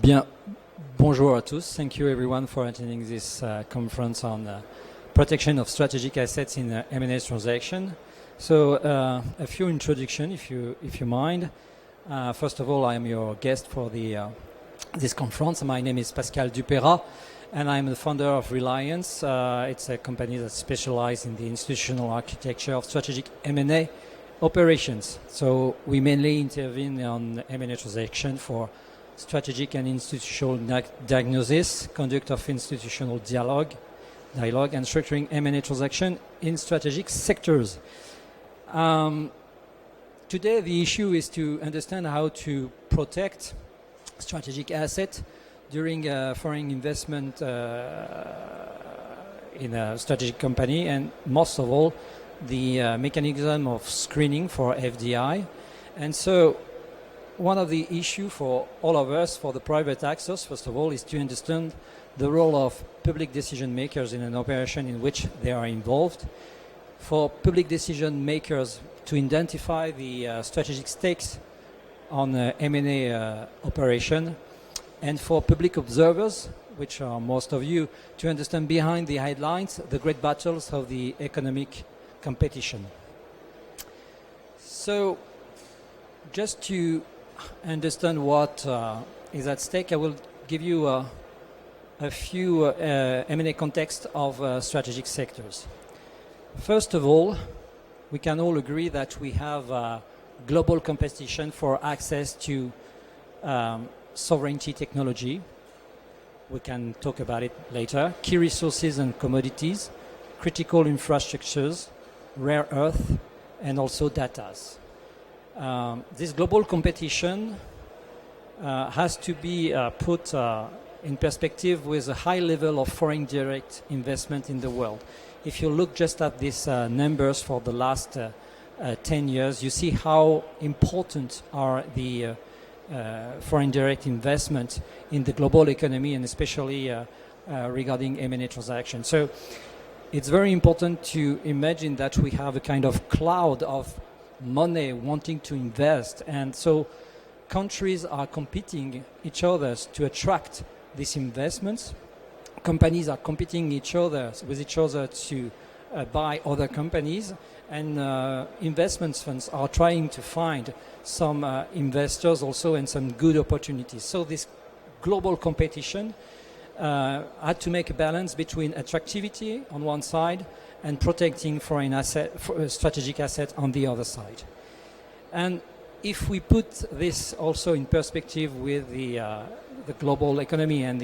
Bien, bonjour à tous. Thank you everyone for attending this conference on protection of strategic assets in M&A transaction. So a few introduction, if you mind. First of all, I am your guest for this conference. My name is Pascal Dupérat, and I'm the founder of RELIANS. It's a company that specializes in the institutional architecture of strategic M&A operations. So we mainly intervene on M&A transaction for strategic and institutional diagnosis, conduct of institutional dialogue, and structuring M&A transaction in strategic sectors. Today, the issue is to understand how to protect strategic assets during foreign investment in a strategic company, and most of all, the mechanism of screening for FDI. And so one of the issues for all of us, for the private actors, first of all, is to understand the role of public decision makers in an operation in which they are involved. For public decision makers to identify the strategic stakes on M&A operation, and for public observers, which are most of you, to understand behind the headlines the great battles of the economic competition. So, just to understand what is at stake, I will give you a few M&A context of strategic sectors. First of all, we can all agree that we have global competition for access to sovereignty technology. We can talk about it later. Key resources and commodities, critical infrastructures, rare earth, and also datas. This global competition has to be put in perspective with a high level of foreign direct investment in the world. If you look just at these numbers for the last 10 years, you see how important are the foreign direct investment in the global economy, and especially regarding M&A transactions. So it's very important to imagine that we have a kind of cloud of money wanting to invest, and so countries are competing each other to attract these investments. Companies are competing with each other to buy other companies, and investment funds are trying to find some investors also and some good opportunities. So this global competition had to make a balance between attractivity on one side and protecting foreign strategic assets on the other side. And if we put this also in perspective with the global economy and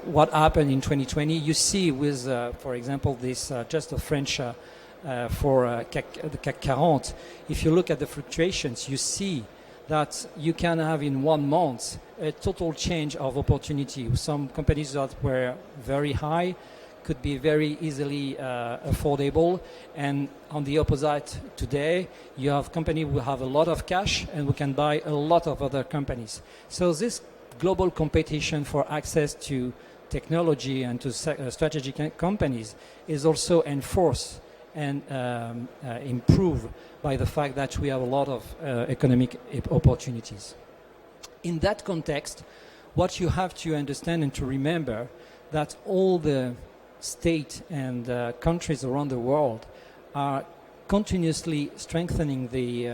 what happened in 2020, you see with, for example, this just a French for the CAC 40. If you look at the fluctuations, you see that you can have in 1 month a total change of opportunity. Some companies that were very high could be very easily affordable, and on the opposite today, you have companies who have a lot of cash and who can buy a lot of other companies. So this global competition for access to technology and to strategic companies is also enforced and improved by the fact that we have a lot of economic opportunities. In that context, what you have to understand and to remember that all the states and countries around the world are continuously strengthening the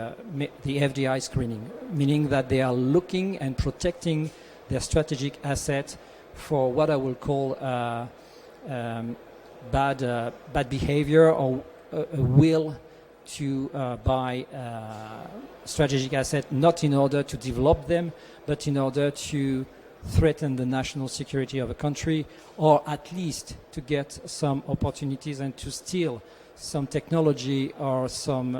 FDI screening, meaning that they are looking and protecting their strategic asset for what I will call bad behavior or a will to buy strategic assets, not in order to develop them, but in order to threaten the national security of a country, or at least to get some opportunities and to steal some technology or some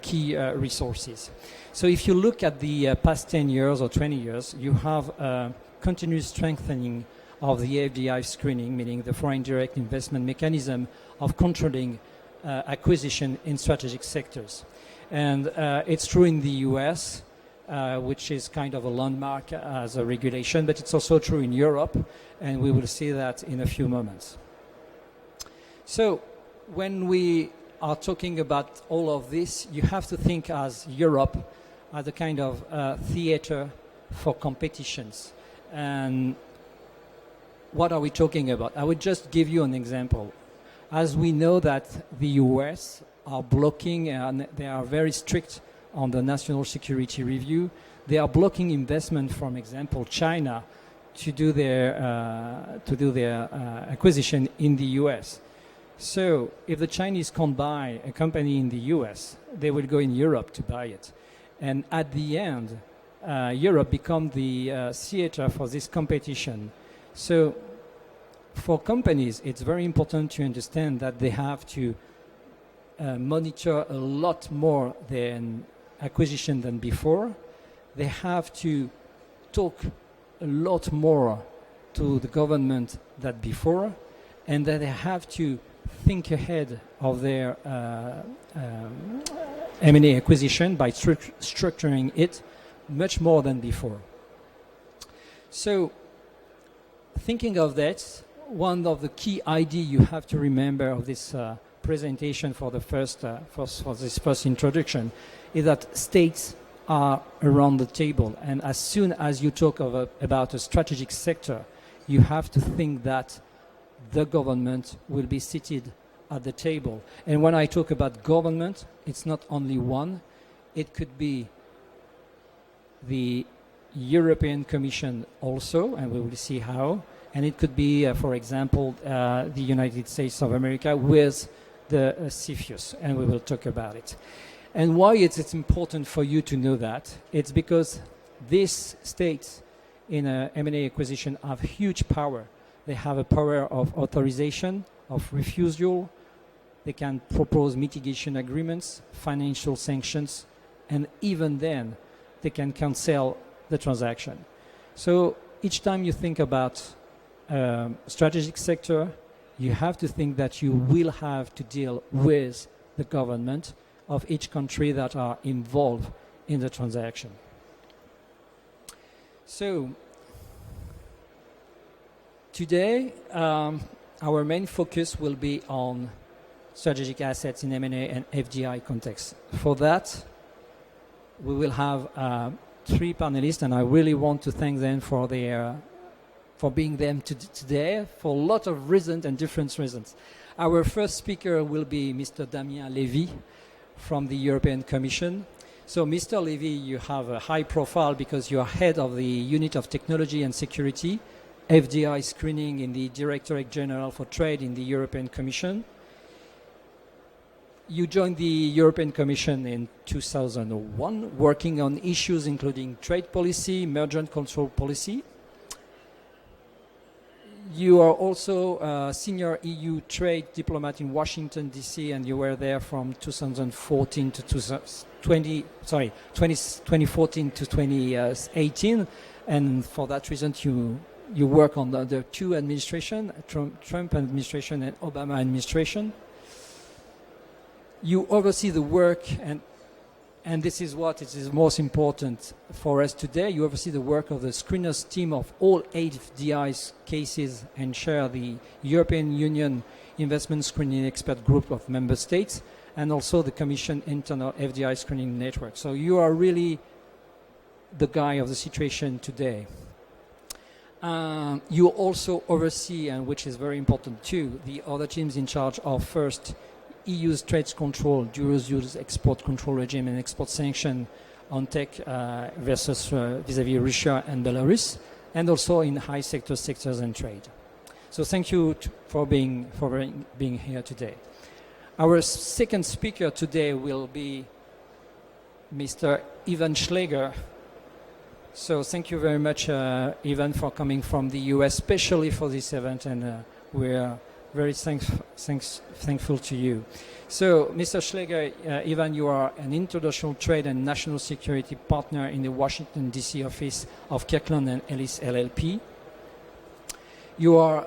key resources. So if you look at the past 10 years or 20 years, you have a continuous strengthening of the FDI screening, meaning the foreign direct investment mechanism of controlling acquisition in strategic sectors. And it's true in the US, which is kind of a landmark as a regulation, but it's also true in Europe, and we will see that in a few moments. So when we are talking about all of this, you have to think as Europe as a kind of theater for competitions. And what are we talking about? I would just give you an example. As we know that the US are blocking, and they are very strict on the national security review, they are blocking investment from, example, China to do their acquisition in the US. So if the Chinese can't buy a company in the US, they will go in Europe to buy it. And at the end, Europe become the theater for this competition. So for companies, it's very important to understand that they have to monitor a lot more than acquisition than before. They have to talk a lot more to the government than before, and that they have to think ahead of their M&A acquisition by structuring it much more than before. So, thinking of that, one of the key ideas you have to remember of this presentation for the for this first introduction is that states are around the table, and as soon as you talk about a strategic sector, you have to think that the government will be seated at the table. And when I talk about government, it's not only one. It could be the European Commission also, and we will see how. And it could be, for example, the United States of America with the CFIUS, and we will talk about it. And why it's important for you to know that? It's because these states in a M&A acquisition have huge power. They have a power of authorization, of refusal. They can propose mitigation agreements, financial sanctions, and even then, they can cancel the transaction. So each time you think about strategic sector, you have to think that you will have to deal with the government of each country that are involved in the transaction. So today, our main focus will be on strategic assets in M&A and FDI context. For that, we will have 3 panelists, and I really want to thank them for being there today for a lot of reasons and different reasons. Our first speaker will be Mr. Damien Lévy from the European Commission. So, Mr. Lévy, you have a high profile because you are head of the Unit of Technology and Security, FDI screening in the Directorate General for Trade in the European Commission. You joined the European Commission in 2001, working on issues including trade policy, merger and control policy. You are also a senior EU trade diplomat in Washington, D.C., and you were there from 2014 to 2014 to 2018. And for that reason, you work on the 2 administrations, Trump administration and Obama administration. You oversee the work, and this is what is most important for us today. You oversee the work of the screeners team of all FDI cases and chair the European Union Investment Screening Expert Group of member states, and also the Commission internal FDI screening network. So you are really the guy of the situation today. You also oversee, and which is very important too, the other teams in charge of first EU's trade control, Eurosatory export control regime and export sanction on tech versus vis-à-vis Russia and Belarus, and also in high sectors and trade. So thank you for being here today. Our second speaker today will be Mr. Ivan Schläger. So thank you very much, Ivan, for coming from the US, especially for this event, and we're very thankful to you. So, Mr. Schläger, Ivan, you are an international trade and national security partner in the Washington, D.C. office of Kirkland & Ellis LLP. You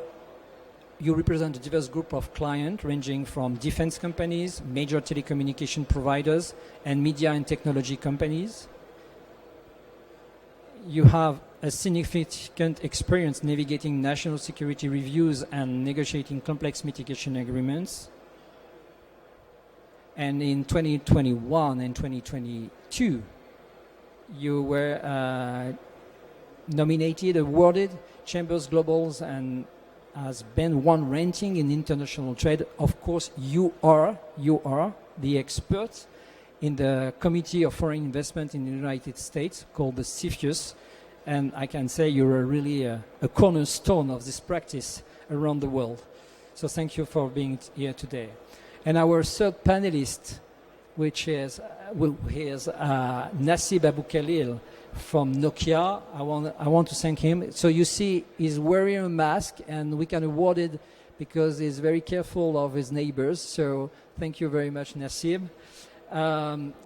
represent a diverse group of clients ranging from defense companies, major telecommunication providers, and media and technology companies. You have a significant experience navigating national security reviews and negotiating complex mitigation agreements. And in 2021 and 2022, you were nominated, awarded Chambers Globals, and has been one ranking in international trade. Of course, you are the expert in the Committee of Foreign Investment in the United States, called the CFIUS, and I can say you're really a cornerstone of this practice around the world. So thank you for being here today. And our third panelist, which is Nassib Abou Khalil from Nokia. I want to thank him. So you see, he's wearing a mask, and we can award it because he's very careful of his neighbors. So thank you very much, Nassib,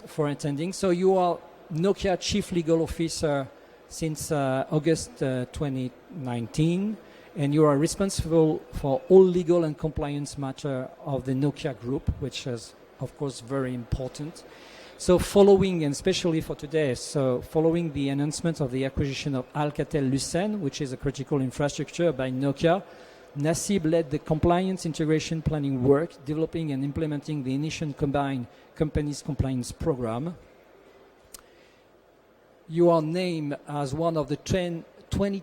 for attending. So you are Nokia Chief Legal Officer since August 2019, and you are responsible for all legal and compliance matter of the Nokia Group, which is, of course, very important. So following, and especially for today, so following the announcement of the acquisition of Alcatel-Lucent, which is a critical infrastructure by Nokia, Nassib led the compliance integration planning work, developing and implementing the initial combined companies compliance program. You are named as one of the 20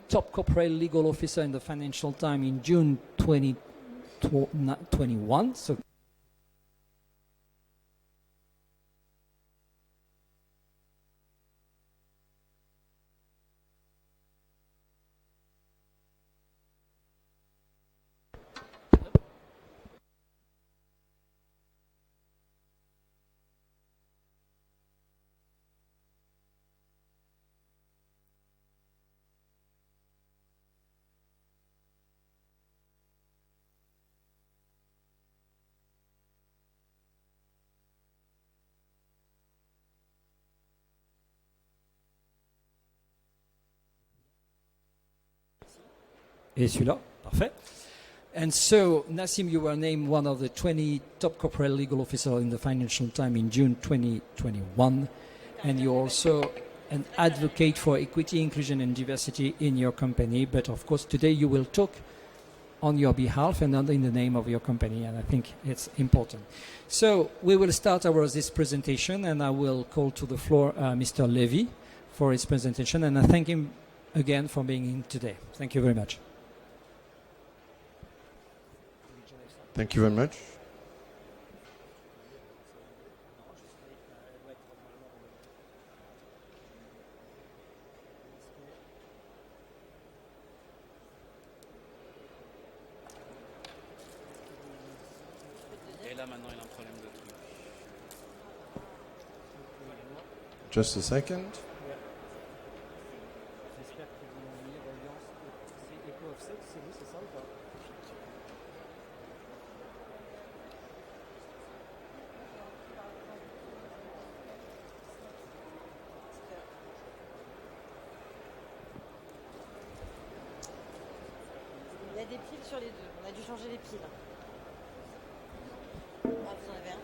top corporate legal officers in the Financial Times in June 2021. So et celui-là, parfait. And so, Nassim, you were named one of the 20 top corporate legal officers in the Financial Times in June 2021. And you're also an advocate for equity, inclusion, and diversity in your company. But of course, today you will talk on your behalf and not in the name of your company. And I think it's important. So we will start this presentation, and I will call to the floor Mr. Levy for his presentation. And I thank him again for being in today. Thank you very much. Thank you very much. Et là maintenant il a un problème de truc. Just a second. J'espère qu'ils vont lire RELIANS. C'est Echo of Sex, c'est vous, c'est ça ou pas? Il y a des piles sur les deux. On a dû changer les piles. Ah, vous en avez un?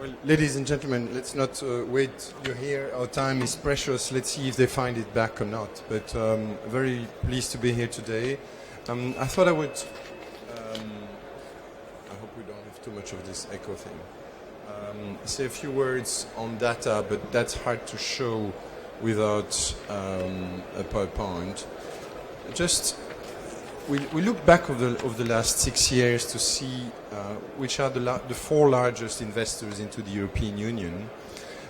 Well, ladies and gentlemen, let's not wait. You're here. Our time is precious. Let's see if they find it back or not. But very pleased to be here today. I thought I would. I hope we don't have too much of this echo thing. Say a few words on data, but that's hard to show without a PowerPoint. Just we look back over the last 6 years to see which are the four largest investors into the European Union.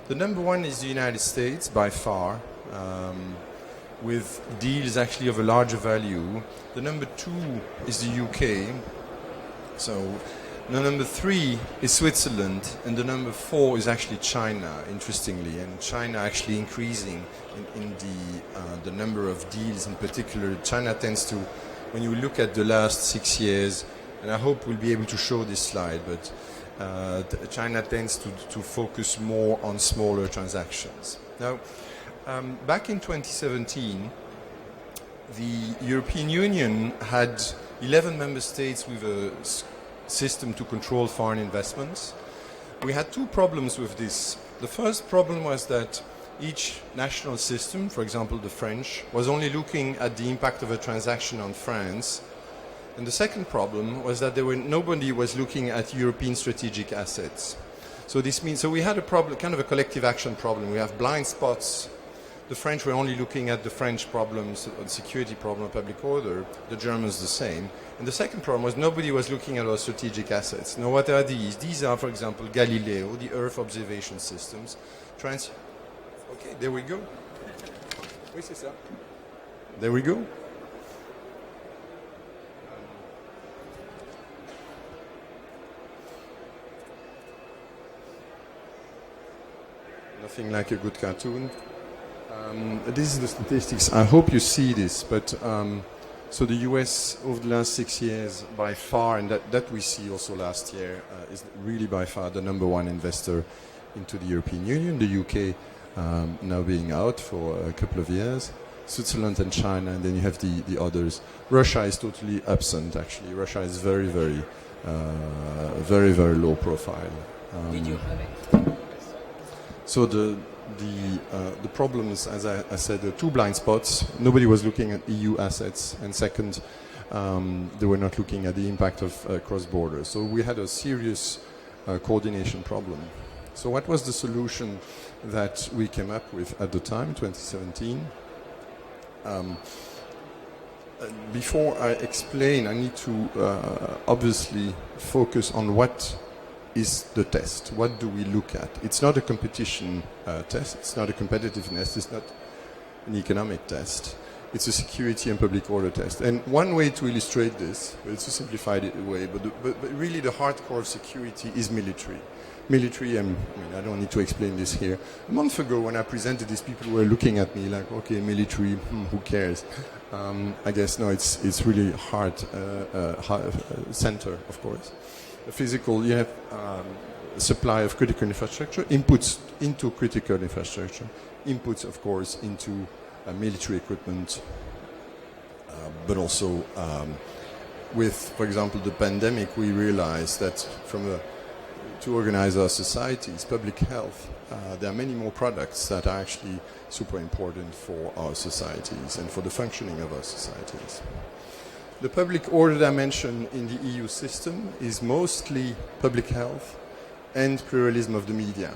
The number one is the United States by far, with deals actually of a larger value. The number two is the UK. So the number three is Switzerland, and the number four is actually China, interestingly, and China actually increasing in the number of deals. In particular, China tends to, when you look at the last 6 years, and I hope we'll be able to show this slide, but China tends to focus more on smaller transactions. Now, back in 2017, the European Union had 11 member states with a system to control foreign investments. We had two problems with this. The first problem was that each national system, for example the French, was only looking at the impact of a transaction on France. And the second problem was that nobody was looking at European strategic assets. So this means, we had a problem, kind of a collective action problem. We have blind spots. The French were only looking at the French problems, the security problem, public order. The Germans the same. And the second problem was nobody was looking at our strategic assets. Now, what are these? These are, for example, Galileo, the Earth observation systems. Okay, there we go. Oui, c'est ça. There we go. Nothing like a good cartoon. This is the statistics. I hope you see this, but so the US over the last 6 years by far, and that we see also last year, is really by far the number one investor into the European Union. The UK now being out for a couple of years, Switzerland and China, and then you have the others. Russia is totally absent, actually. Russia is very, very, very, very low profile. Did you have it? So the problems, as I said, the two blind spots. Nobody was looking at EU assets, and second, they were not looking at the impact of cross-border. So we had a serious coordination problem. So what was the solution that we came up with at the time, 2017? Before I explain, I need to obviously focus on what is the test. What do we look at? It's not a competition test. It's not a competitiveness. It's not an economic test. It's a security and public order test. And one way to illustrate this, it's a simplified way, but really the hardcore of security is military. Military, I mean, I don't need to explain this here. A month ago when I presented this, people were looking at me like, okay, military, who cares? I guess, no, it's really hard center, of course. Physical, you have supply of critical infrastructure, inputs into critical infrastructure, inputs, of course, into military equipment, but also with, for example, the pandemic, we realized that to organize our societies, public health, there are many more products that are actually super important for our societies and for the functioning of our societies. The public order dimension in the EU system is mostly public health and pluralism of the media,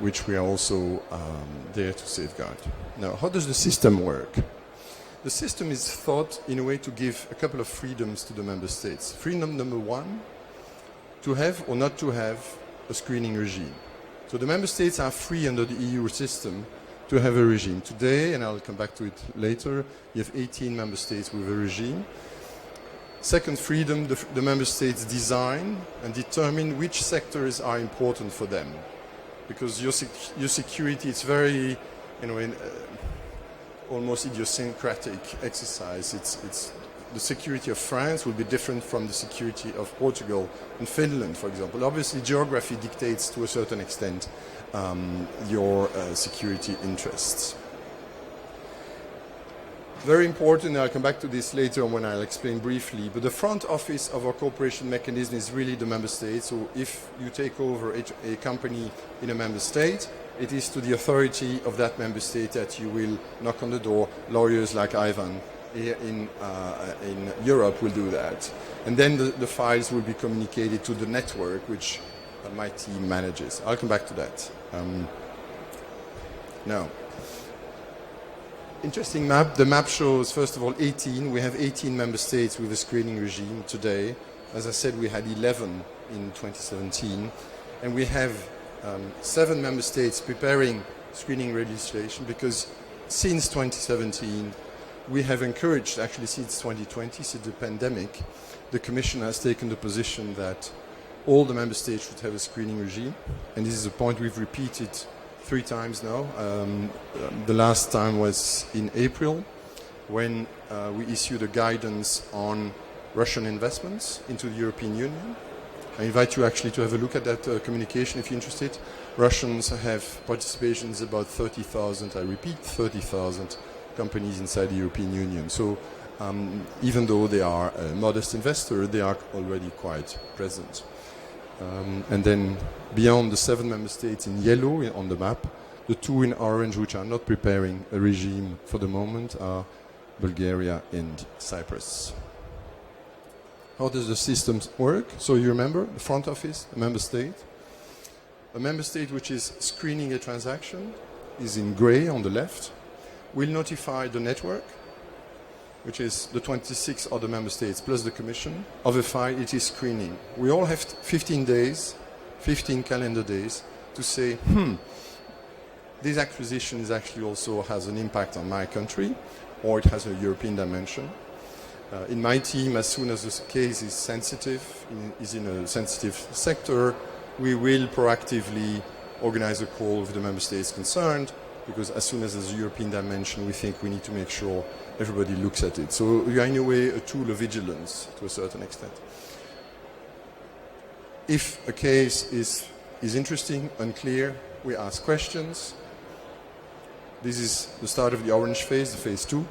which we are also there to safeguard. Now, how does the system work? The system is thought in a way to give a couple of freedoms to the member states. Freedom number one, to have or not to have a screening regime. So the member states are free under the EU system to have a regime. Today, and I'll come back to it later, you have 18 member states with a regime. Second freedom, the member states design and determine which sectors are important for them. Because your security, it's very, almost idiosyncratic exercise. It's the security of France will be different from the security of Portugal and Finland, for example. Obviously, geography dictates to a certain extent your security interests. Very important, I'll come back to this later when I'll explain briefly, but the front office of our cooperation mechanism is really the member state. So if you take over a company in a member state, it is to the authority of that member state that you will knock on the door. Lawyers like Ivan here in Europe will do that. And then the files will be communicated to the network, which my team manages. I'll come back to that. Now, interesting map. The map shows, first of all, 18. We have 18 member states with a screening regime today. As I said, we had 11 in 2017. And we have 7 member states preparing screening legislation because since 2017, we have encouraged, actually since 2020, since the pandemic, the Commission has taken the position that all the member states should have a screening regime. And this is a point we've repeated 3 times now. The last time was in April when we issued a guidance on Russian investments into the European Union. I invite you actually to have a look at that communication if you're interested. Russians have participations about 30,000, I repeat, 30,000 companies inside the European Union. So even though they are a modest investor, they are already quite present. And then beyond the 7 member states in yellow on the map, the 2 in orange which are not preparing a regime for the moment are Bulgaria and Cyprus. How does the system work? So you remember the front office, a member state. A member state which is screening a transaction is in gray on the left, will notify the network, which is the 26 other member states plus the Commission, of a file it is screening. We all have 15 days, 15 calendar days, to say, this acquisition is actually also has an impact on my country, or it has a European dimension. In my team, as soon as the case is sensitive, is in a sensitive sector, we will proactively organize a call with the member states concerned, because as soon as there's a European dimension, we think we need to make sure everybody looks at it. So we are in a way a tool of vigilance to a certain extent. If a case is interesting, unclear, we ask questions. This is the start of the orange phase, the phase 2.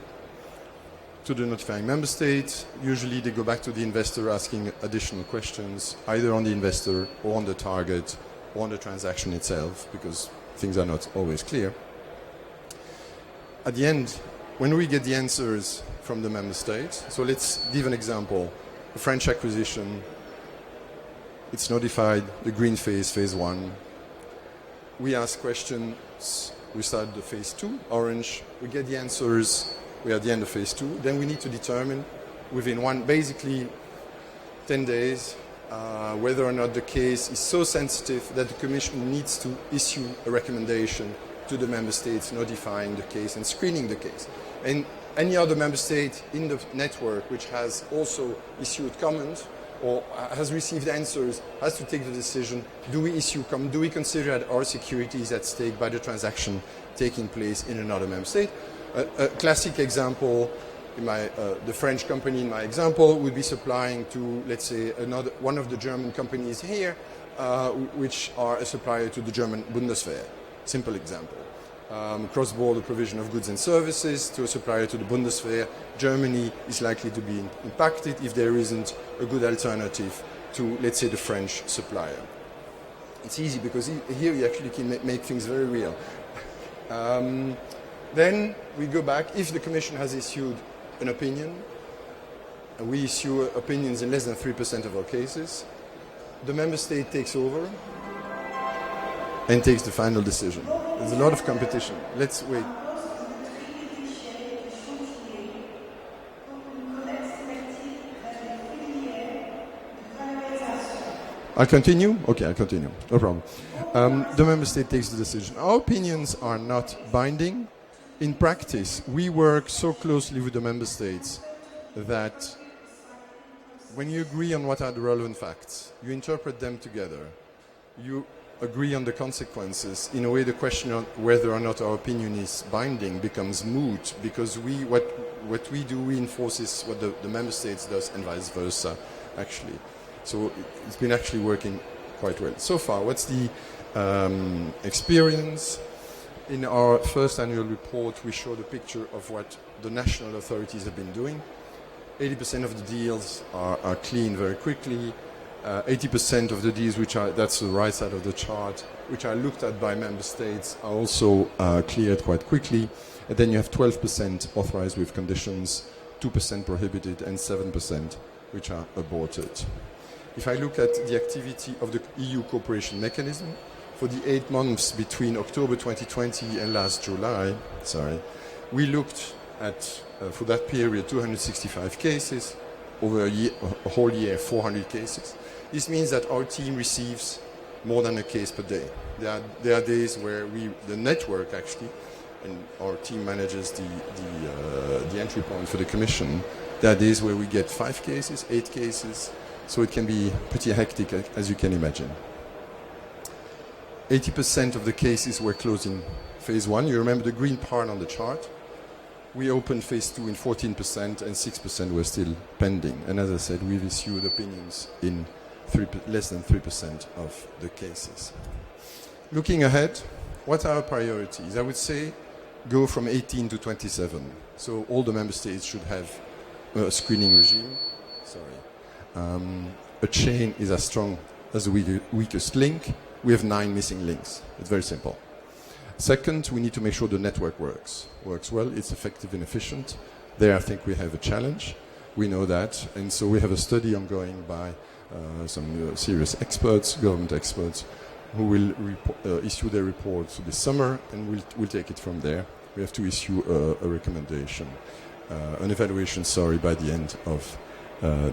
To the notifying member state, usually they go back to the investor asking additional questions, either on the investor or on the target or on the transaction itself, because things are not always clear. At the end, when we get the answers from the member states, so let's give an example. A French acquisition, it's notified, the green phase, phase 1. We ask questions, we start the phase 2, orange, we get the answers, we are at the end of phase 2. Then we need to determine within basically 10 days, whether or not the case is so sensitive that the Commission needs to issue a recommendation to the member states notifying the case and screening the case. And any other member state in the network which has also issued comment or has received answers has to take the decision, do we consider that our security is at stake by the transaction taking place in another member state? A classic example, the French company in my example would be supplying to, let's say, one of the German companies here, which are a supplier to the German Bundeswehr. Simple example. Cross-border provision of goods and services to a supplier to the Bundeswehr. Germany is likely to be impacted if there isn't a good alternative to, let's say, the French supplier. It's easy because here you actually can make things very real. Then we go back, if the Commission has issued an opinion, and we issue opinions in less than 3% of our cases, the member state takes over and takes the final decision. There's a lot of competition. Let's wait. I'll continue? Okay, I'll continue. No problem. The member state takes the decision. Our opinions are not binding. In practice, we work so closely with the member states that when you agree on what are the relevant facts, you interpret them together, you agree on the consequences. In a way, the question on whether or not our opinion is binding becomes moot, because what we do reinforces what the member states does and vice versa, actually. So it's been actually working quite well. So far, what's the experience? In our first annual report, we showed a picture of what the national authorities have been doing. 80% of the deals are cleaned very quickly. 80% of the deals, that's the right side of the chart, which are looked at by member states, are also cleared quite quickly. And then you have 12% authorized with conditions, 2% prohibited, and 7% which are aborted. If I look at the activity of the EU cooperation mechanism, for the 8 months between October 2020 and last July, We looked at, for that period, 265 cases, over a whole year, 400 cases. This means that our team receives more than a case per day. There are days where the network actually, and our team manages the entry point for the commission. There are days where we get 5 cases, 8 cases, so it can be pretty hectic, as you can imagine. 80% of the cases were closed in phase 1. You remember the green part on the chart? We opened phase 2 in 14% and 6% were still pending. And as I said, we've issued opinions in less than 3% of the cases. Looking ahead, what are our priorities? I would say go from 18 to 27. So all the member states should have a screening regime. A chain is as strong as the weakest link. We have 9 missing links. It's very simple. Second, we need to make sure the network works well, it's effective and efficient. There I think we have a challenge. We know that. And so we have a study ongoing by some serious experts, government experts, who will issue their reports this summer, and we'll take it from there. We have to issue a recommendation, an evaluation, by the end of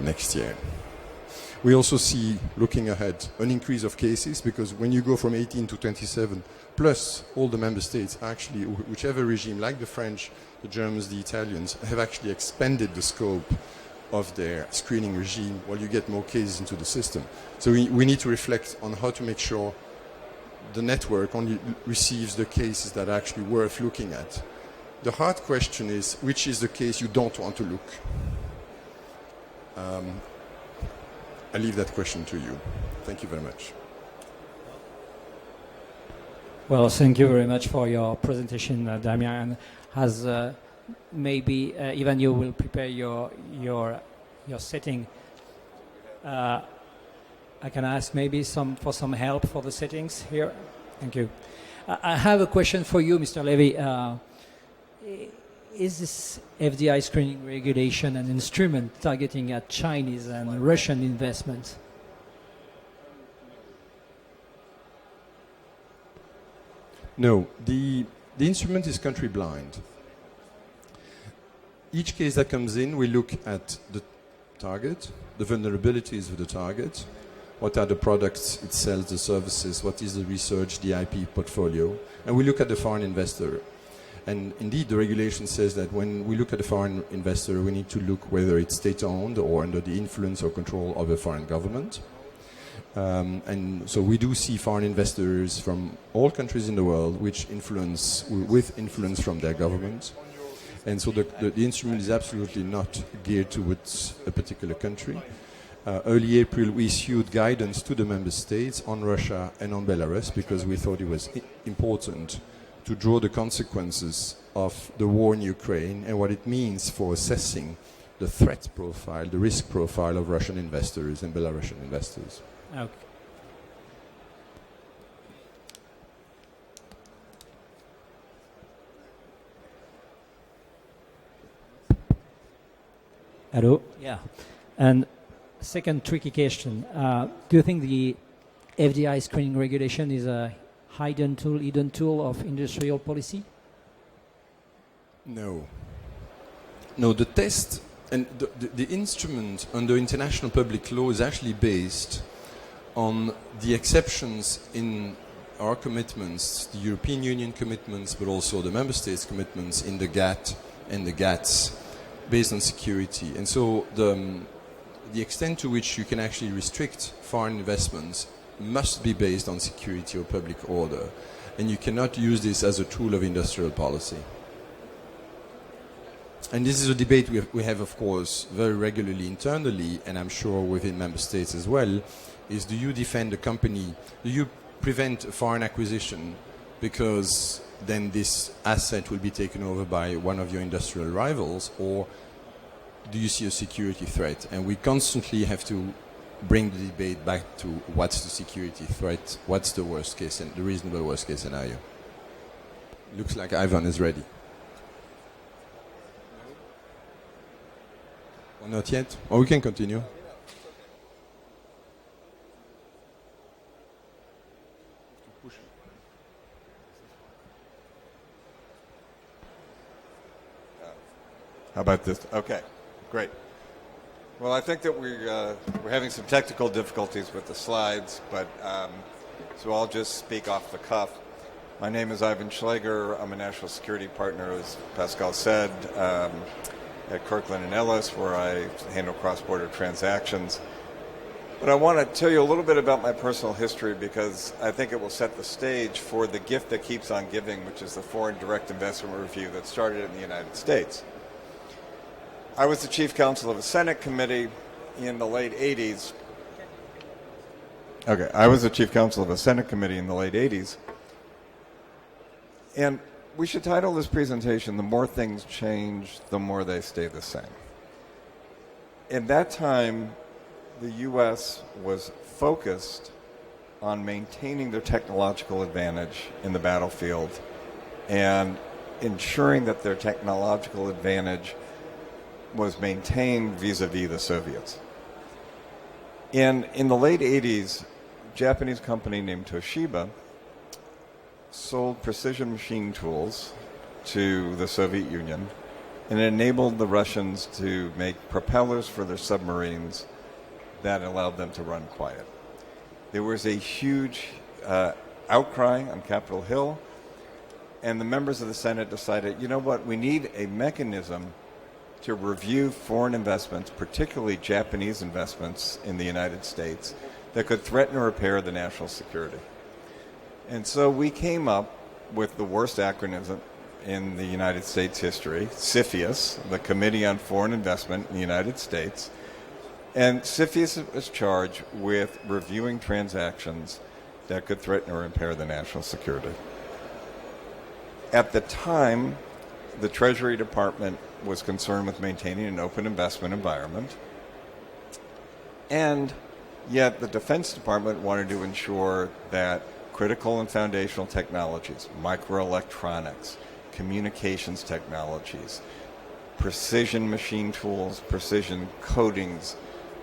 next year. We also see, looking ahead, an increase of cases, because when you go from 18 to 27, plus all the member states, actually, whichever regime, like the French, the Germans, the Italians, have actually expanded the scope of their screening regime, while you get more cases into the system. So we need to reflect on how to make sure the network only receives the cases that are actually worth looking at. The hard question is, which is the case you don't want to look? I leave that question to you. Thank you very much. Well, thank you very much for your presentation, Damien. As maybe even you will prepare your setting, I can ask maybe for some help for the settings here. Thank you. I have a question for you, Mr. Levy. Is this FDI screening regulation an instrument targeting at Chinese and Russian investments? No, the instrument is country blind. Each case that comes in, we look at the target, the vulnerabilities of the target, what are the products it sells, the services, what is the research, the IP portfolio, and we look at the foreign investor. And indeed, the regulation says that when we look at a foreign investor, we need to look whether it's state-owned or under the influence or control of a foreign government. And so we do see foreign investors from all countries in the world with influence from their government. And so the instrument is absolutely not geared towards a particular country. Early April, we issued guidance to the member states on Russia and on Belarus because we thought it was important to draw the consequences of the war in Ukraine and what it means for assessing the threat profile, the risk profile of Russian investors and Belarusian investors. Okay. Hello? Yeah. And second tricky question. Do you think the FDI screening regulation is a hidden tool of industrial policy? No, the test and the instrument under international public law is actually based on the exceptions in our commitments, the European Union commitments, but also the member states' commitments in the GATT and the GATS based on security. And so the extent to which you can actually restrict foreign investments must be based on security or public order. And you cannot use this as a tool of industrial policy. And this is a debate we have, of course, very regularly internally, and I'm sure within member states as well, is do you defend a company, do you prevent a foreign acquisition because then this asset will be taken over by one of your industrial rivals, or do you see a security threat? And we constantly have to bring the debate back to what's the security threat, what's the worst case and the reasonable worst case scenario. Looks like Ivan is ready. Or not yet? Or we can continue. How about this? Okay, great. Well, I think that we're having some technical difficulties with the slides, but so I'll just speak off the cuff. My name is Ivan Schleger. I'm a national security partner, as Pascal said, at Kirkland & Ellis, where I handle cross-border transactions. But I want to tell you a little bit about my personal history because I think it will set the stage for the gift that keeps on giving, which is the Foreign Direct Investment Review that started in the United States. I was the chief counsel of a Senate committee in the late 80s. Okay, I was the chief counsel of a Senate committee in the late 80s. And we should title this presentation, "The More Things Change, the More They Stay the Same." In that time, the U.S. was focused on maintaining their technological advantage in the battlefield and ensuring that their technological advantage was maintained vis-a-vis the Soviets. In the late 80s, a Japanese company named Toshiba sold precision machine tools to the Soviet Union and enabled the Russians to make propellers for their submarines that allowed them to run quiet. There was a huge outcry on Capitol Hill, and the members of the Senate decided, you know what, we need a mechanism to review foreign investments, particularly Japanese investments in the United States, that could threaten or impair the national security. And so we came up with the worst acronym in the United States history, CFIUS, the Committee on Foreign Investment in the United States. And CFIUS is charged with reviewing transactions that could threaten or impair the national security. At the time, the Treasury Department was concerned with maintaining an open investment environment, and yet the Defense Department wanted to ensure that critical and foundational technologies, microelectronics, communications technologies, precision machine tools, precision coatings,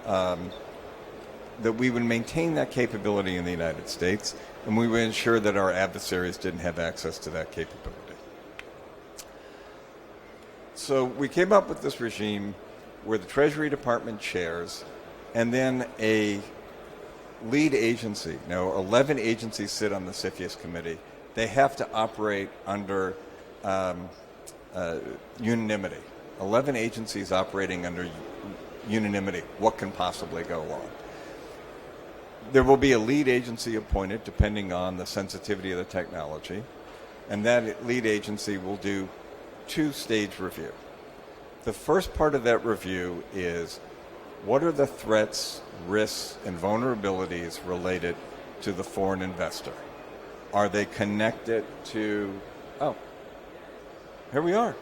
that we would maintain that capability in the United States, and we would ensure that our adversaries didn't have access to that capability. So we came up with this regime where the Treasury Department chairs and then a lead agency. Now, 11 agencies sit on the CFIUS committee. They have to operate under unanimity. 11 agencies operating under unanimity. What can possibly go wrong? There will be a lead agency appointed depending on the sensitivity of the technology, and that lead agency will do two-stage review. The first part of that review is what are the threats, risks, and vulnerabilities related to the foreign investor? Are they connected to... Oh, here we are.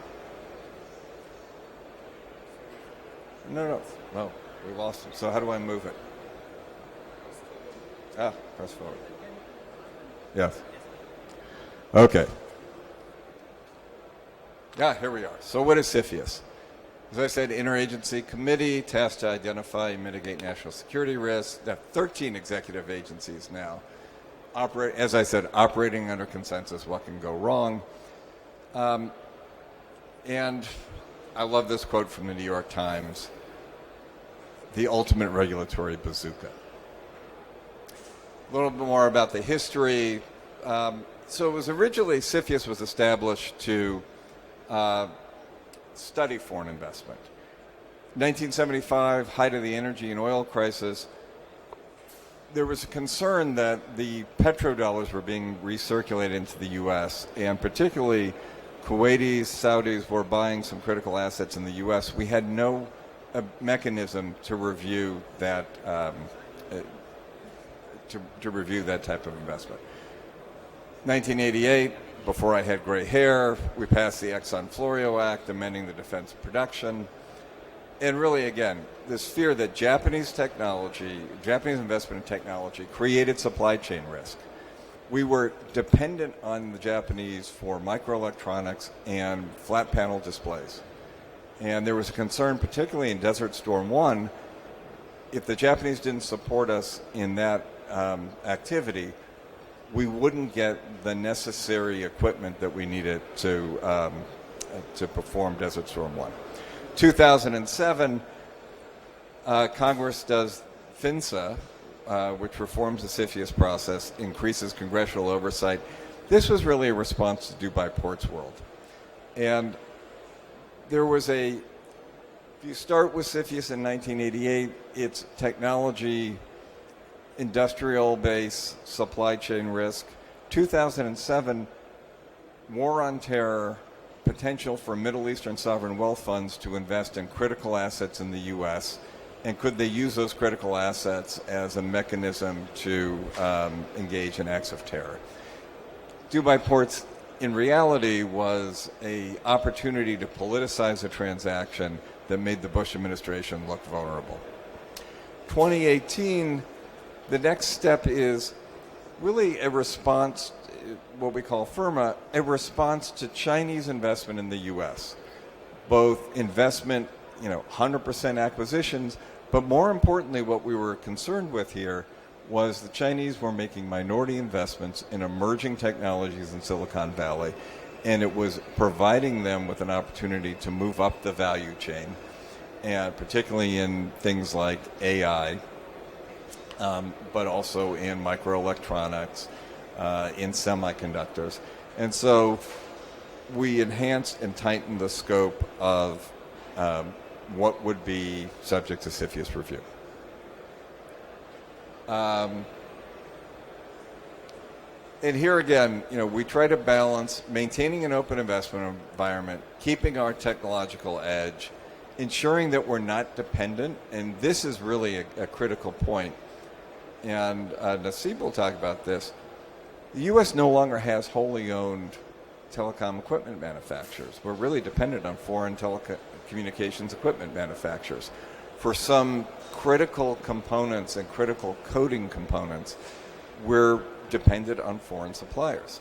No, we lost it. So how do I move it? Press forward. Yes. Okay. Here we are. So what is CFIUS? As I said, interagency committee tasked to identify and mitigate national security risks. There are 13 executive agencies now. As I said, operating under consensus, what can go wrong? And I love this quote from the New York Times, the ultimate regulatory bazooka. A little bit more about the history. So it was originally, CFIUS was established to study foreign investment. 1975, height of the energy and oil crisis, there was a concern that the petrodollars were being recirculated into the U.S., and particularly Kuwaitis, Saudis were buying some critical assets in the U.S. We had no mechanism to review that to review that type of investment. 1988, before I had gray hair, we passed the Exxon-Florio Act, amending the Defense Production. And really, again, this fear that Japanese investment in technology created supply chain risk. We were dependent on the Japanese for microelectronics and flat panel displays. And there was a concern, particularly in Desert Storm 1, if the Japanese didn't support us in that activity, we wouldn't get the necessary equipment that we needed to perform Desert Storm 1. 2007, Congress does FINSA, which reforms the CFIUS process, increases congressional oversight. This was really a response to Dubai Ports World. And there was if you start with CFIUS in 1988, it's technology, industrial base, supply chain risk. 2007, war on terror, potential for Middle Eastern sovereign wealth funds to invest in critical assets in the U.S., and could they use those critical assets as a mechanism to engage in acts of terror? Dubai Ports, in reality, was an opportunity to politicize a transaction that made the Bush administration look vulnerable. 2018, the next step is really a response, what we call FIRMA, a response to Chinese investment in the U.S. Both investment, 100% acquisitions, but more importantly, what we were concerned with here was the Chinese were making minority investments in emerging technologies in Silicon Valley, and it was providing them with an opportunity to move up the value chain, and particularly in things like AI, but also in microelectronics, in semiconductors. And so we enhanced and tightened the scope of what would be subject to CFIUS review. And here again, we try to balance maintaining an open investment environment, keeping our technological edge, ensuring that we're not dependent, and this is really a critical point. And Nasib will talk about this. The U.S. no longer has wholly owned telecom equipment manufacturers. We're really dependent on foreign telecommunications equipment manufacturers. For some critical components and critical coding components, we're dependent on foreign suppliers.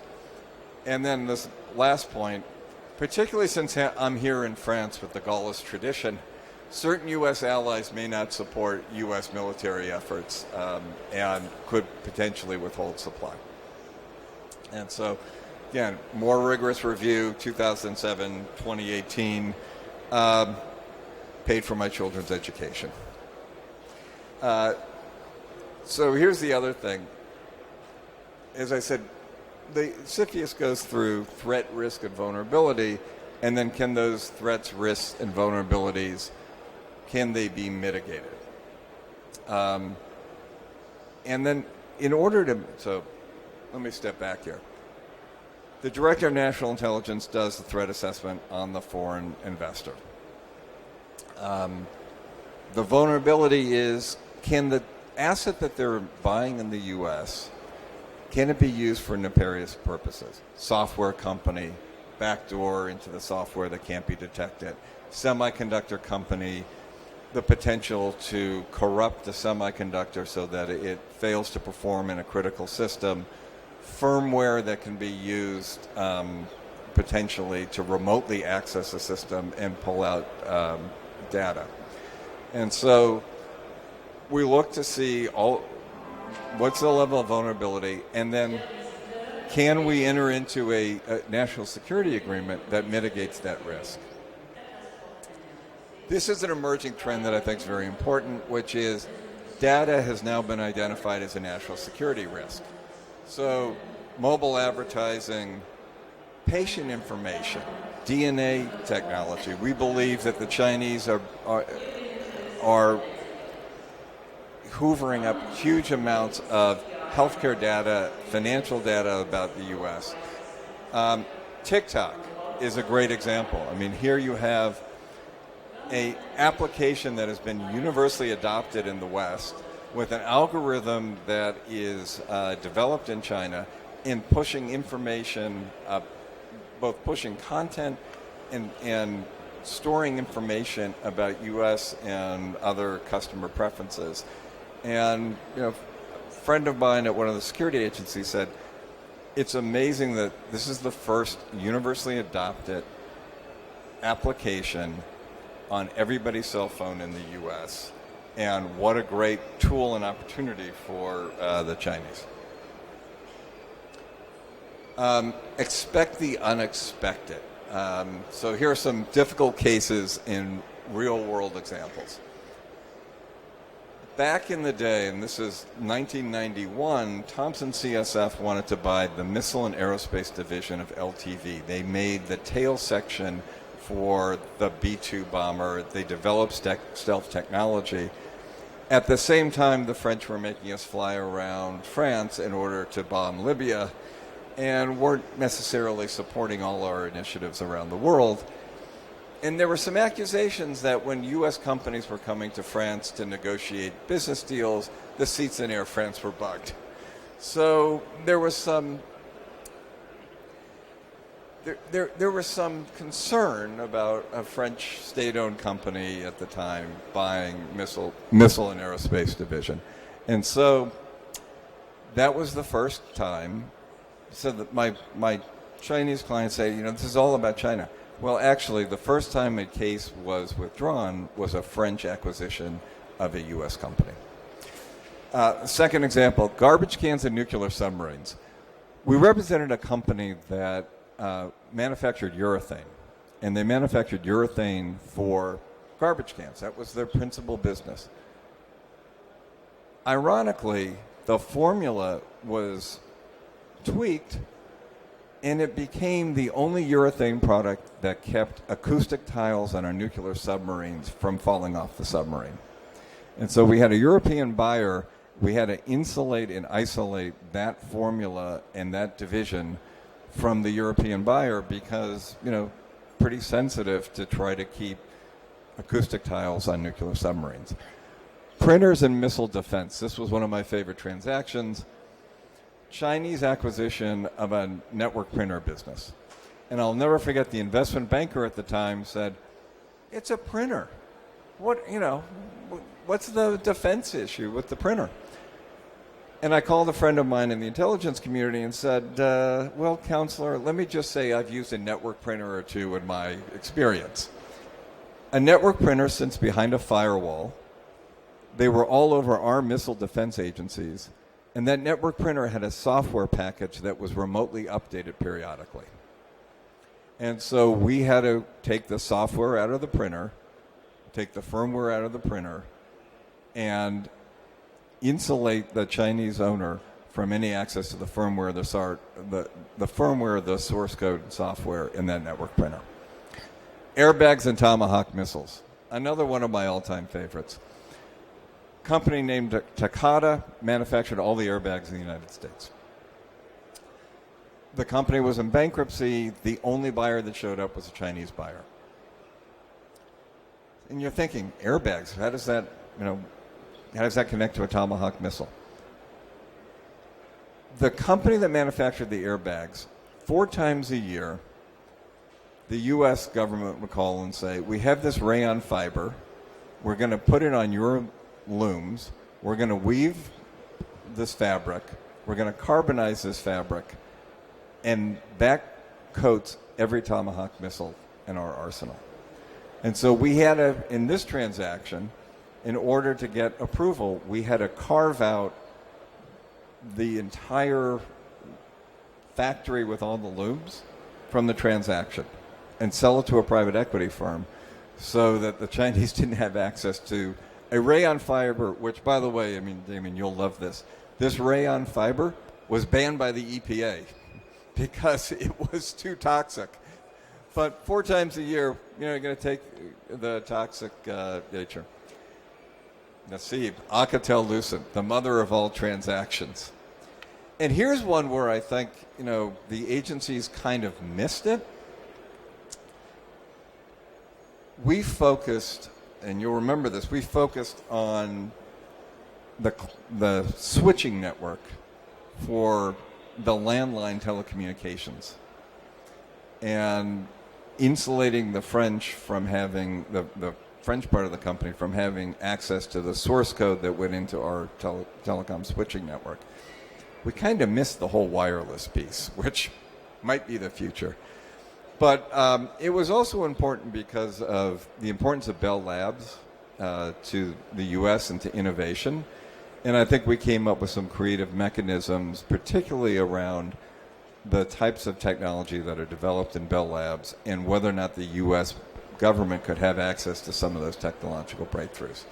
And then this last point, particularly since I'm here in France with the Gaullist tradition, certain U.S. allies may not support U.S. military efforts and could potentially withhold supply. And so, again, more rigorous review, 2007, 2018, paid for my children's education. So here's the other thing. As I said, the CFIUS goes through threat, risk, and vulnerability, and then can those threats, risks, and vulnerabilities, can they be mitigated? And then in order to, so let me step back here. The Director of National Intelligence does the threat assessment on the foreign investor. The vulnerability is, can the asset that they're buying in the U.S., can it be used for nefarious purposes? Software company, backdoor into the software that can't be detected. Semiconductor company, the potential to corrupt the semiconductor so that it fails to perform in a critical system. Firmware that can be used potentially to remotely access a system and pull out data. And so we look to see what's the level of vulnerability, and then can we enter into a national security agreement that mitigates that risk? This is an emerging trend that I think is very important, which is data has now been identified as a national security risk. So mobile advertising, patient information, DNA technology. We believe that the Chinese are hoovering up huge amounts of healthcare data, financial data about the U.S. TikTok is a great example. I mean, here you have an application that has been universally adopted in the West with an algorithm that is developed in China in pushing information, both pushing content and storing information about U.S. and other customer preferences. And a friend of mine at one of the security agencies said, it's amazing that this is the first universally adopted application on everybody's cell phone in the U.S. And what a great tool and opportunity for the Chinese. Expect the unexpected. So here are some difficult cases in real-world examples. Back in the day, and this is 1991, Thomson CSF wanted to buy the Missile and Aerospace Division of LTV. They made the tail section for the B-2 bomber. They developed stealth technology. At the same time, the French were making us fly around France in order to bomb Libya and weren't necessarily supporting all our initiatives around the world. And there were some accusations that when U.S. companies were coming to France to negotiate business deals, the seats in Air France were bugged. So there was some there was some concern about a French state-owned company at the time buying missile and aerospace division. And so that was the first time. So that my Chinese clients say, this is all about China. Well, actually, the first time a case was withdrawn was a French acquisition of a U.S. company. Second example, garbage cans and nuclear submarines. We represented a company that manufactured urethane, and they manufactured urethane for garbage cans. That was their principal business. Ironically, the formula was tweaked, and it became the only urethane product that kept acoustic tiles on our nuclear submarines from falling off the submarine. And so we had a European buyer. We had to insulate and isolate that formula and that division from the European buyer because, pretty sensitive to try to keep acoustic tiles on nuclear submarines. Printers and missile defense. This was one of my favorite transactions. Chinese acquisition of a network printer business. And I'll never forget the investment banker at the time said, it's a printer. What's the defense issue with the printer? And I called a friend of mine in the intelligence community and said, well, counselor, let me just say I've used a network printer or two in my experience. A network printer sits behind a firewall. They were all over our missile defense agencies. And that network printer had a software package that was remotely updated periodically. And so we had to take the software out of the printer, take the firmware out of the printer, and insulate the Chinese owner from any access to the firmware, the firmware, the source code and software in that network printer. Airbags and Tomahawk missiles, another one of my all-time favorites. Company named Takata manufactured all the airbags in the United States. The company was in bankruptcy. The only buyer that showed up was a Chinese buyer. And you're thinking, airbags, how does that connect to a Tomahawk missile? The company that manufactured the airbags, 4 times a year, the U.S. government would call and say, we have this rayon fiber. We're going to put it on your looms. We're going to weave this fabric. We're going to carbonize this fabric. And that coats every Tomahawk missile in our arsenal. And so we had in this transaction, in order to get approval, we had to carve out the entire factory with all the looms from the transaction and sell it to a private equity firm so that the Chinese didn't have access to a rayon fiber, which, by the way, Damien, you'll love this. This rayon fiber was banned by the EPA because it was too toxic. But 4 times a year, you're going to take the toxic nature. Nasib, Alcatel-Lucent, the mother of all transactions. And here's one where I think, the agencies kind of missed it. We focused, and you'll remember this, we focused on the switching network for the landline telecommunications and insulating the French from having, the French part of the company from having access to the source code that went into our telecom switching network. We kind of missed the whole wireless piece, which might be the future. But it was also important because of the importance of Bell Labs to the U.S. and to innovation. And I think we came up with some creative mechanisms, particularly around the types of technology that are developed in Bell Labs and whether or not the U.S. government could have access to some of those technological breakthroughs.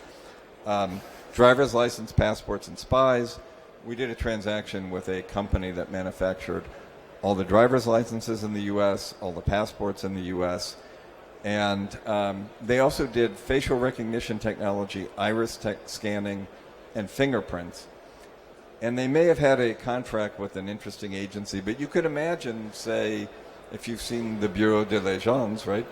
Driver's license, passports, and spies. We did a transaction with a company that manufactured all the driver's licenses in the U.S., all the passports in the U.S., and they also did facial recognition technology, iris scanning, and fingerprints. And they may have had a contract with an interesting agency, but you could imagine, say, if you've seen the Bureau de Légions, right?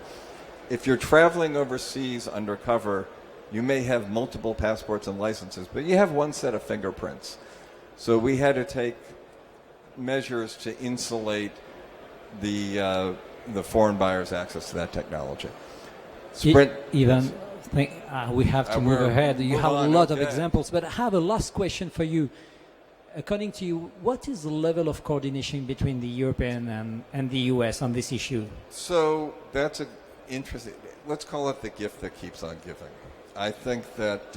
If you're traveling overseas undercover, you may have multiple passports and licenses, but you have one set of fingerprints. So we had to take measures to insulate the foreign buyers' access to that technology. Sprint. We have to move ahead. You have a lot of examples, but I have a last question for you. According to you, what is the level of coordination between the European and the US on this issue? So that's an interesting, let's call it the gift that keeps on giving. I think that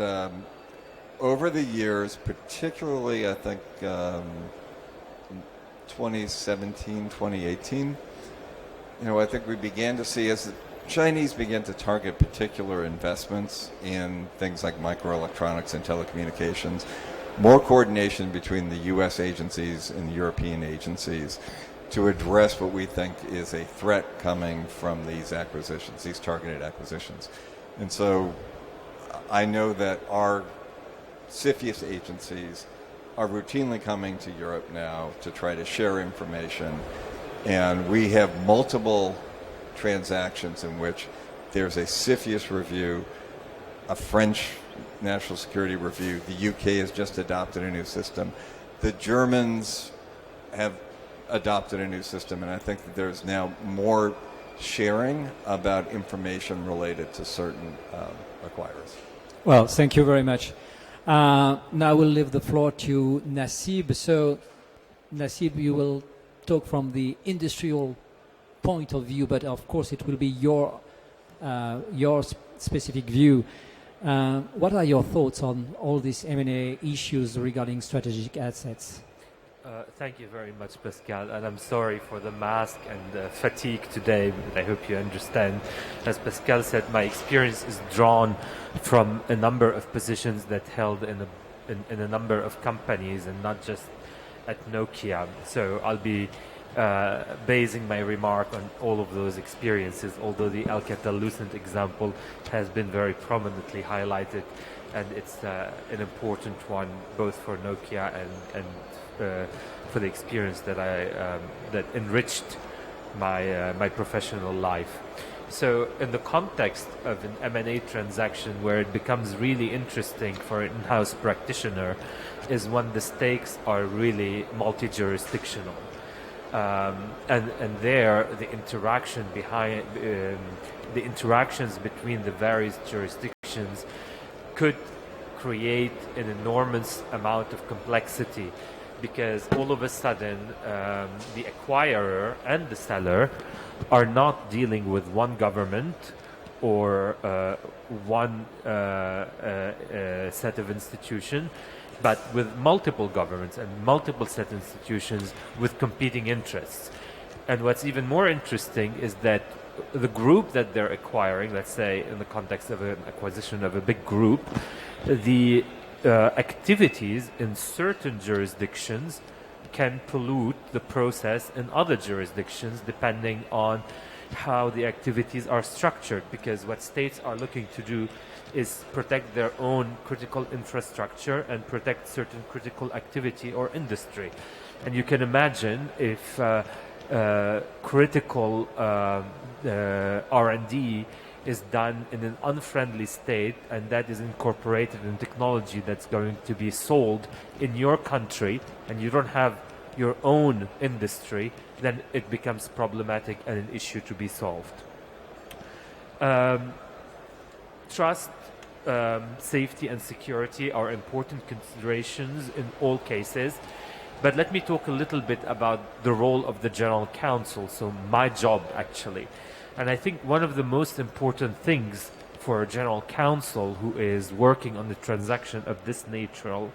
over the years, particularly I think 2017, 2018, I think we began to see as the Chinese began to target particular investments in things like microelectronics and telecommunications, more coordination between the U.S. agencies and the European agencies to address what we think is a threat coming from these acquisitions, these targeted acquisitions. And so I know that our CFIUS agencies are routinely coming to Europe now to try to share information, and we have multiple transactions in which there's a CFIUS review, a French national security review. The UK has just adopted a new system. The Germans have adopted a new system, and I think that there's now more sharing about information related to certain acquirers. Well, thank you very much. Now we'll leave the floor to Nasib. So, Nasib, you will talk from the industrial point of view, but of course it will be your specific view. What are your thoughts on all these M&A issues regarding strategic assets? Thank you very much, Pascal, and I'm sorry for the mask and the fatigue today, but I hope you understand. As Pascal said, my experience is drawn from a number of positions that held in a number of companies and not just at Nokia. So I'll be basing my remark on all of those experiences, although the Alcatel-Lucent example has been very prominently highlighted, and it's an important one both for Nokia and for the experience that that enriched my professional life. So in the context of an M&A transaction where it becomes really interesting for an in-house practitioner is when the stakes are really multi-jurisdictional. And there the interaction the interactions between the various jurisdictions could create an enormous amount of complexity, because all of a sudden the acquirer and the seller are not dealing with one government or one set of institutions, but with multiple governments and multiple set institutions with competing interests. And what's even more interesting is that the group that they're acquiring, let's say in the context of an acquisition of a big group, the activities in certain jurisdictions can pollute the process in other jurisdictions depending on how the activities are structured, because what states are looking to do is protect their own critical infrastructure and protect certain critical activity or industry. And you can imagine if critical R&D is done in an unfriendly state, and that is incorporated in technology that's going to be sold in your country, and you don't have your own industry, then it becomes problematic and an issue to be solved. Trust, safety and security are important considerations in all cases. But let me talk a little bit about the role of the General Counsel, so my job actually. And I think one of the most important things for a General Counsel who is working on the transaction of this nature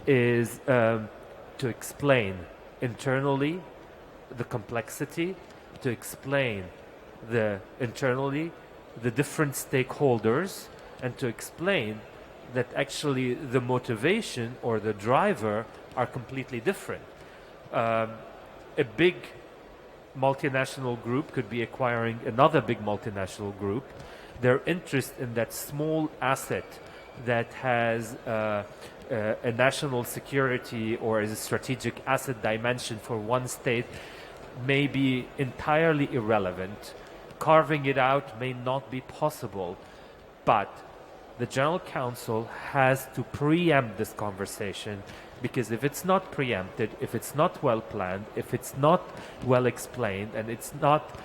is to explain internally the complexity, to explain internally the different stakeholders and to explain that actually the motivation or the driver are completely different. A big multinational group could be acquiring another big multinational group. Their interest in that small asset that has a national security or is a strategic asset dimension for one state may be entirely irrelevant. Carving it out may not be possible, but the General Council has to preempt this conversation, because if it's not preempted, if it's not well planned, if it's not well explained, and it's not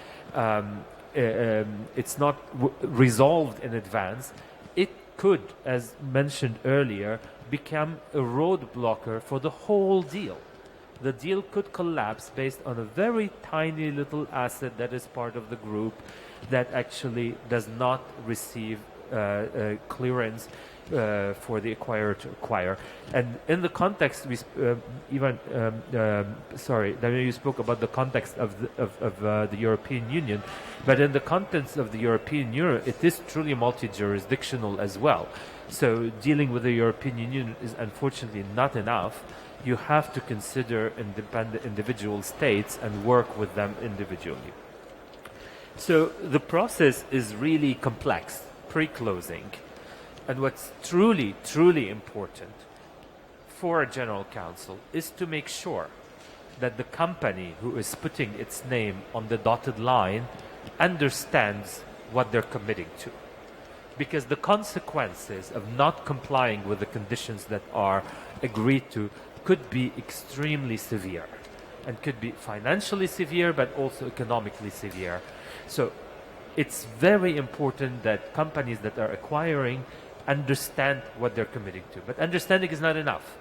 resolved in advance, it could, as mentioned earlier, become a roadblocker for the whole deal. The deal could collapse based on a very tiny little asset that is part of the group that actually does not receive clearance for the acquirer to acquire. And in the context, Daniel, you spoke about the context of the European Union, but in the context of the European Union, it is truly multi-jurisdictional as well. So dealing with the European Union is unfortunately not enough. You have to consider independent individual states and work with them individually. So the process is really complex, pre-closing. And what's truly, truly important for a general counsel is to make sure that the company who is putting its name on the dotted line understands what they're committing to. Because the consequences of not complying with the conditions that are agreed to could be extremely severe, and could be financially severe but also economically severe. So it's very important that companies that are acquiring understand what they're committing to. But understanding is not enough.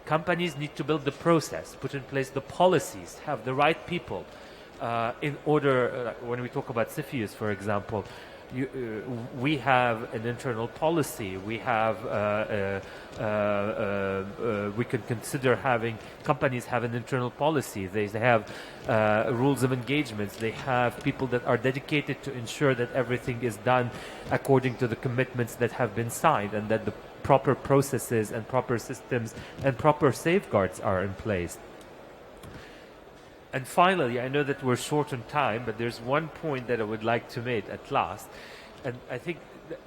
Companies need to build the process, put in place the policies, have the right people in order, when we talk about CFIUS, for example, we have an internal policy. We have we can consider having companies have an internal policy. They have rules of engagements. They have people that are dedicated to ensure that everything is done according to the commitments that have been signed, and that the proper processes and proper systems and proper safeguards are in place. And finally, I know that we're short on time, but there's one point that I would like to make at last. And I think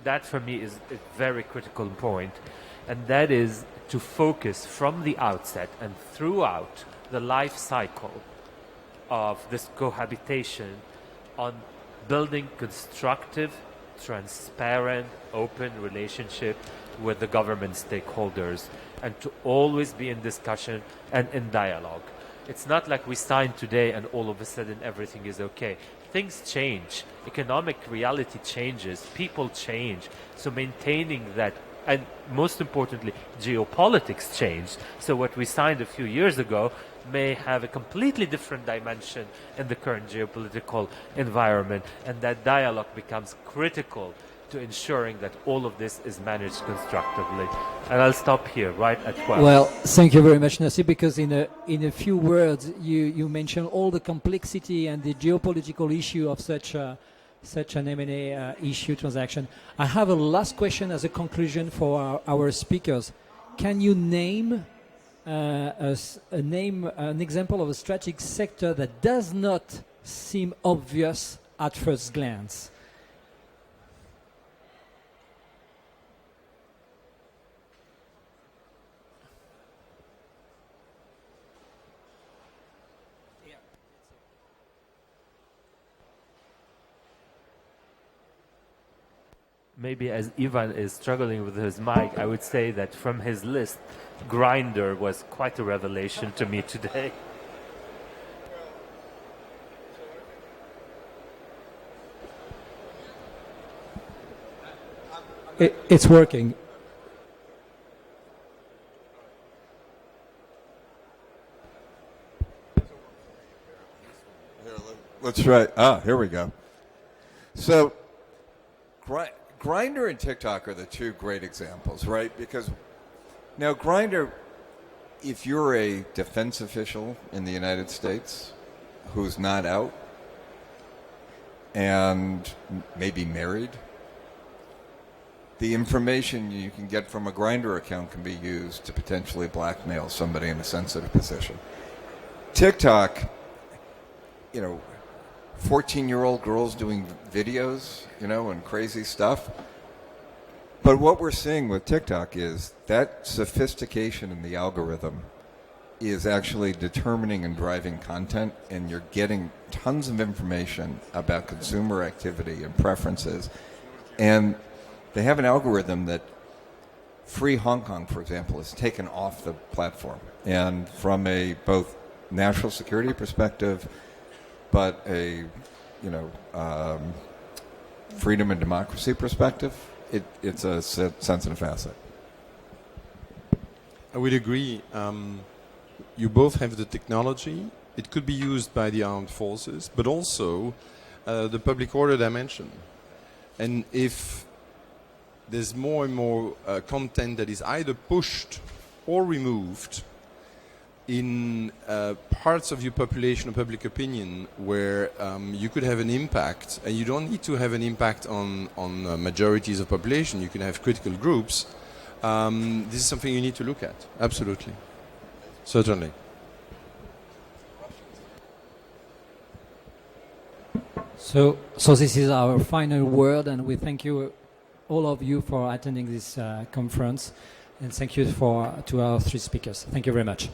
that for me is a very critical point. And that is to focus from the outset and throughout the life cycle of this cohabitation on building constructive, transparent, open relationship with the government stakeholders, and to always be in discussion and in dialogue. It's not like we sign today and all of a sudden everything is okay. Things change. Economic reality changes. People change. So maintaining that, and most importantly, geopolitics change. So what we signed a few years ago may have a completely different dimension in the current geopolitical environment. And that dialogue becomes critical to ensuring that all of this is managed constructively. And I'll stop here, right at 12. Well, thank you very much, Nasir, because in a few words, you mentioned all the complexity and the geopolitical issue of such an M&A issue transaction. I have a last question as a conclusion for our speakers. Can you name an example of a strategic sector that does not seem obvious at first glance? Maybe as Ivan is struggling with his mic, I would say that from his list, Grindr was quite a revelation to me today. It's working. Let's try. Here we go. So, Grindr and TikTok are the two great examples, right? Because now Grindr, if you're a defense official in the United States who's not out, and maybe married. The information you can get from a Grindr account can be used to potentially blackmail somebody in a sensitive position. TikTok, 14-year-old girls doing videos, and crazy stuff. But what we're seeing with TikTok is that sophistication in the algorithm is actually determining and driving content, and you're getting tons of information about consumer activity and preferences. And they have an algorithm that Free Hong Kong, for example, is taken off the platform. And from a both national security perspective, but a freedom and democracy perspective, it's a sensitive asset. I would agree. You both have the technology. It could be used by the armed forces, but also the public order dimension. And if there's more and more content that is either pushed or removed in parts of your population or public opinion where you could have an impact, and you don't need to have an impact on majorities of population, you can have critical groups, this is something you need to look at. Absolutely. Certainly. So this is our final word, and we thank you, all of you, for attending this conference, and thank you to our three speakers. Thank you very much.